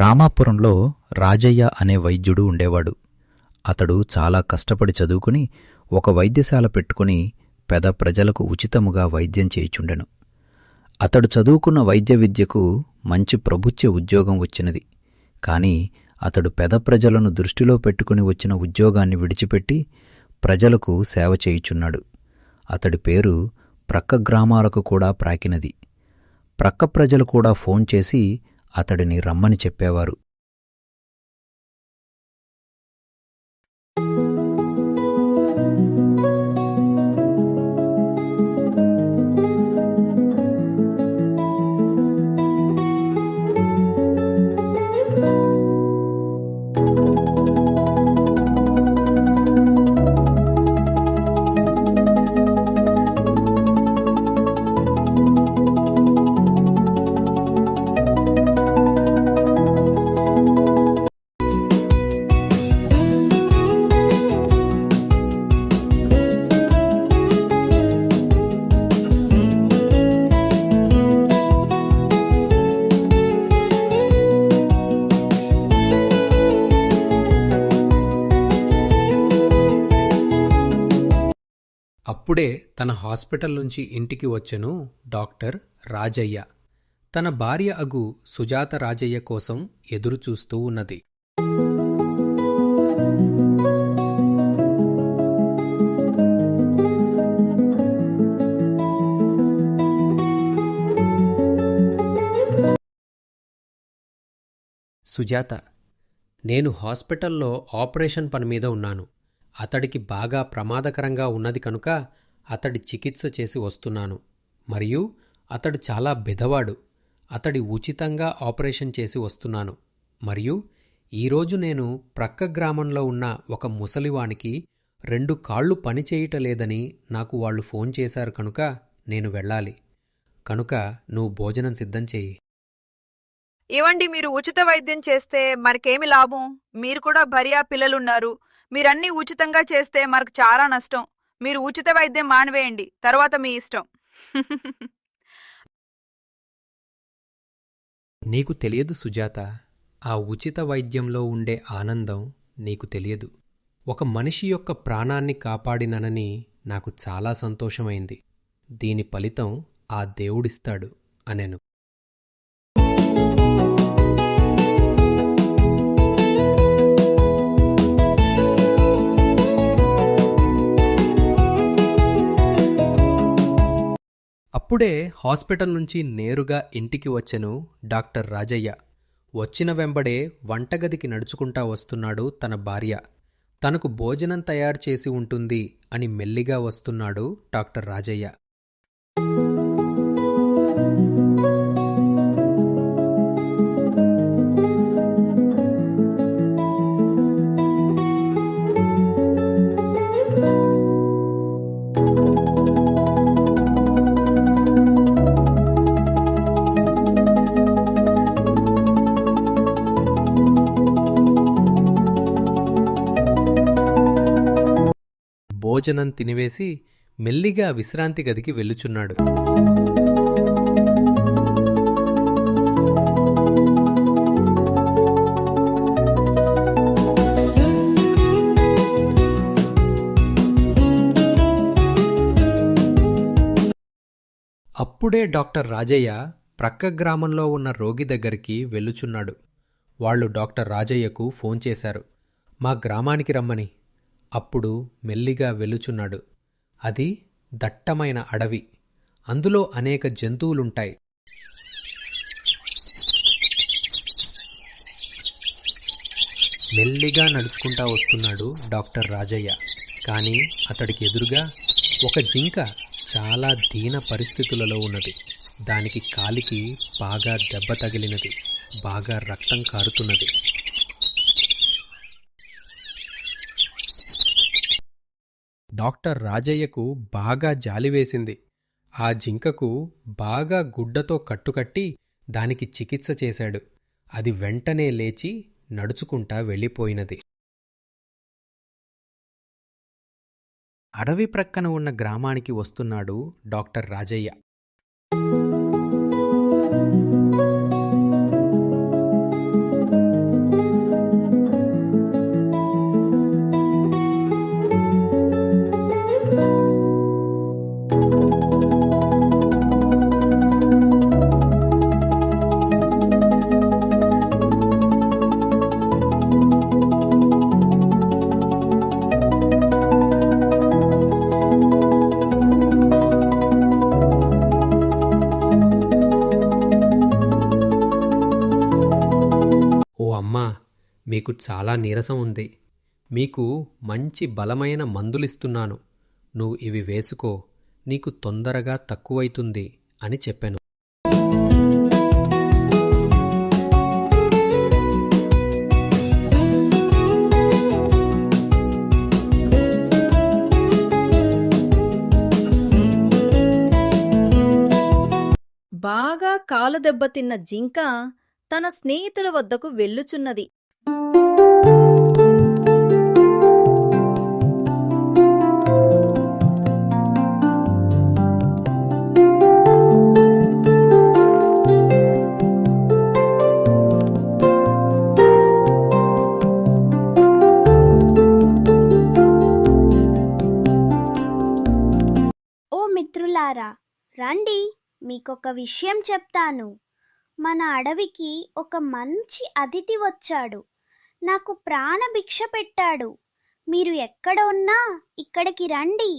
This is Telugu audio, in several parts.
రామాపురంలో రాజయ్య అనే వైద్యుడు ఉండేవాడు. అతడు చాలా కష్టపడి చదువుకుని ఒక వైద్యశాల పెట్టుకుని పేద ప్రజలకు ఉచితముగా వైద్యం చేయుచుండెను. అతడు చదువుకున్న వైద్య విద్యకు మంచి ప్రభుత్వ ఉద్యోగం వచ్చినది. కాని అతడు పేద ప్రజలను దృష్టిలో పెట్టుకుని వచ్చిన ఉద్యోగాన్ని విడిచిపెట్టి ప్రజలకు సేవ చేయుచున్నాడు. అతడి పేరు ప్రక్క గ్రామాలకు కూడా ప్రాకినది. ప్రక్క ప్రజలు కూడా ఫోన్ చేసి అతడిని రమ్మని చెప్పేవారు. అప్పుడే తన హాస్పిటల్ నుంచి ఇంటికి వచ్చెను డాక్టర్ రాజయ్య. తన భార్య అగు సుజాత రాజయ్య కోసం ఎదురుచూస్తూ ఉన్నది. సుజాత, నేను హాస్పిటల్లో ఆపరేషన్ పని మీద ఉన్నాను. అతడికి బాగా ప్రమాదకరంగా ఉన్నది కనుక అతడి చికిత్స చేసి వస్తున్నాను. మరియు అతడు చాలా బెదవాడు. అతడి ఉచితంగా ఆపరేషన్ చేసి వస్తున్నాను. మరియు ఈరోజు నేను ప్రక్క గ్రామంలో ఉన్న ఒక ముసలివానికి 2 కాళ్ళు పనిచేయటలేదని నాకు వాళ్ళు ఫోన్ చేశారు కనుక నేను వెళ్ళాలి. కనుక నువ్వు భోజనం సిద్ధం చెయ్యి. ఏవండి, మీరు ఉచిత వైద్యం చేస్తే మరికేమి లాభం? మీరు కూడా భార్య పిల్లలున్నారు. మీరన్నీ ఉచితంగా చేస్తే మనకు చాలా నష్టం. మీరు ఉచిత వైద్యం మానివేయండి, తర్వాత మీ ఇష్టం. నీకు తెలియదు సుజాత, ఆ ఉచిత వైద్యంలో ఉండే ఆనందం నీకు తెలియదు. ఒక మనిషి యొక్క ప్రాణాన్ని కాపాడిననని నాకు చాలా సంతోషమైంది. దీని ఫలితం ఆ దేవుడిస్తాడు అనెను. అప్పుడే హాస్పిటల్ నుంచి నేరుగా ఇంటికి వచ్చెను డాక్టర్ రాజయ్య. వచ్చిన వెంబడే వంటగదికి నడుచుకుంటా వస్తున్నాడు తన భార్య. తనకు భోజనం తయారు చేసి ఉంటుంది అని మెల్లిగా వస్తున్నాడు డాక్టర్ రాజయ్య. భోజనం తినివేసి మెల్లిగా విశ్రాంతి గదికి వెళ్ళుచున్నాడు. అప్పుడే డాక్టర్ రాజయ్య ప్రక్క గ్రామంలో ఉన్న రోగి దగ్గరికి వెళ్ళుచున్నాడు. వాళ్ళు డాక్టర్ రాజయ్యకు ఫోన్ చేశారు, మా గ్రామానికి రమ్మని. అప్పుడు మెల్లిగా వెలుచున్నాడు. అది దట్టమైన అడవి. అందులో అనేక జంతువులుంటాయి. మెల్లిగా నడుచుకుంటా వస్తున్నాడు డాక్టర్ రాజయ్య. కానీ అతడికి ఎదురుగా ఒక జింక చాలా దీన పరిస్థితులలో ఉన్నది. దానికి కాలికి బాగా దెబ్బ తగిలినది. బాగా రక్తం కారుతున్నది. డాక్టర్ రాజయ్యకు బాగా జాలివేసింది. ఆ జింకకు బాగా గుడ్డతో కట్టుకట్టి దానికి చికిత్స చేశాడు. అది వెంటనే లేచి నడుచుకుంటా వెళ్ళిపోయినది. అడవి ప్రక్కన ఉన్న గ్రామానికి వస్తున్నాడు డాక్టర్ రాజయ్య. మీకు చాలా నీరసం ఉంది. మీకు మంచి బలమైన మందులిస్తున్నాను. నువ్వు ఇవి వేసుకో, నీకు తొందరగా తక్కువైతుంది అని చెప్పాను. బాగా కాలు దెబ్బతిన్న జింక తన స్నేహితుల వద్దకు వెళ్ళుచున్నది. ఓ మిత్రులారా, రండి, మీకొక విషయం చెప్తాను. మన అడవికి ఒక మంచి అతిథి వచ్చాడు. నాకు ప్రాణభిక్ష పెట్టాడు. మీరు ఎక్కడ ఉన్నా ఇక్కడికి రండి.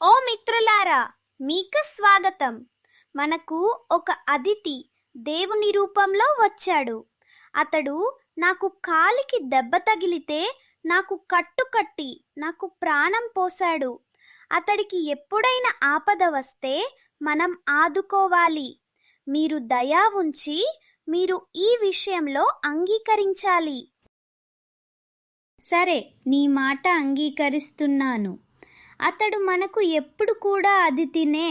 ఓ మిత్రులారా, మీకు స్వాగతం. మనకు ఒక అతిథి దేవుని రూపంలో వచ్చాడు. అతడు నాకు కాలికి దెబ్బ తగిలితే నాకు కట్టుకట్టి నాకు ప్రాణం పోశాడు. అతడికి ఎప్పుడైనా ఆపద వస్తే మనం ఆదుకోవాలి. మీరు దయ ఉంచి మీరు ఈ విషయంలో అంగీకరించాలి. సరే, నీ మాట అంగీకరిస్తున్నాను. అతడు మనకు ఎప్పుడు కూడా అతిథినే.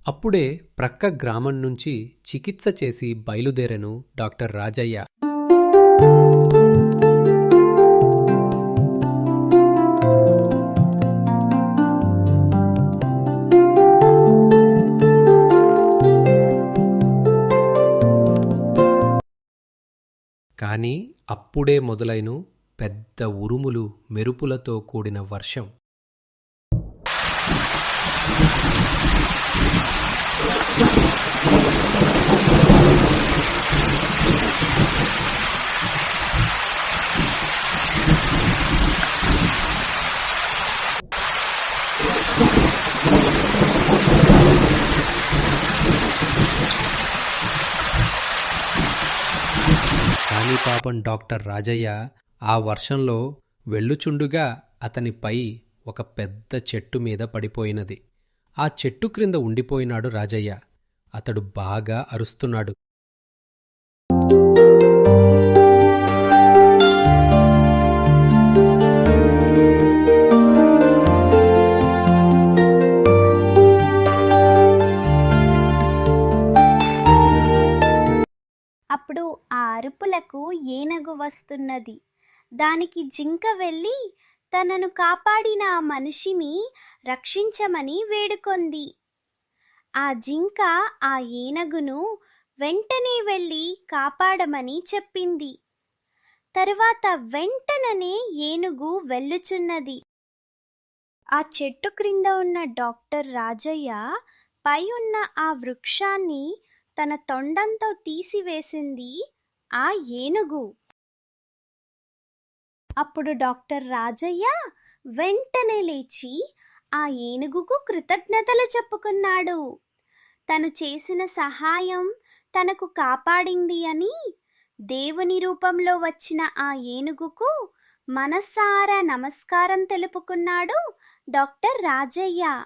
అప్పుడే ప్రక్క గ్రామం నుంచి చికిత్స చేసి బయలుదేరెను డాక్టర్ రాజయ్య. కాని అప్పుడే మొదలైన పెద్ద ఉరుములు మెరుపులతో కూడిన వర్షం. కానీ పాపం డాక్టర్ రాజయ్య ఆ వర్షంలో వెళ్ళుచుండుగా అతనిపై ఒక పెద్ద చెట్టు మీద పడిపోయినది. ఆ చెట్టు క్రింద ఉండిపోయినాడు రాజయ్య. అతడు బాగా అరుస్తున్నాడు. అప్పుడు ఆ అరుపులకు ఏనుగు వస్తున్నది. దానికి జింక వెళ్ళి తనను కాపాడిన ఆ మనిషిని రక్షించమని వేడుకొంది. ఆ జింక ఆ ఏనుగును వెంటనే వెళ్ళి కాపాడమని చెప్పింది. తరువాత వెంటనే ఏనుగు వెళ్ళుచున్నది. ఆ చెట్టు క్రింద ఉన్న డాక్టర్ రాజయ్య పై ఉన్న ఆ వృక్షాన్ని తన తొండంతో తీసివేసింది ఆ ఏనుగు. అప్పుడు డాక్టర్ రాజయ్య వెంటనే లేచి ఆ ఏనుగుకు కృతజ్ఞతలు చెప్పుకున్నాడు. తను చేసిన సహాయం తనకు కాపాడింది అని దేవుని రూపంలో వచ్చిన ఆ ఏనుగుకు మనసారా నమస్కారం తెలుపుకున్నాడు డాక్టర్ రాజయ్య.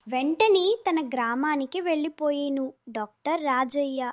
వెంటనే తన గ్రామానికి వెళ్ళిపోయేను డాక్టర్ రాజయ్య.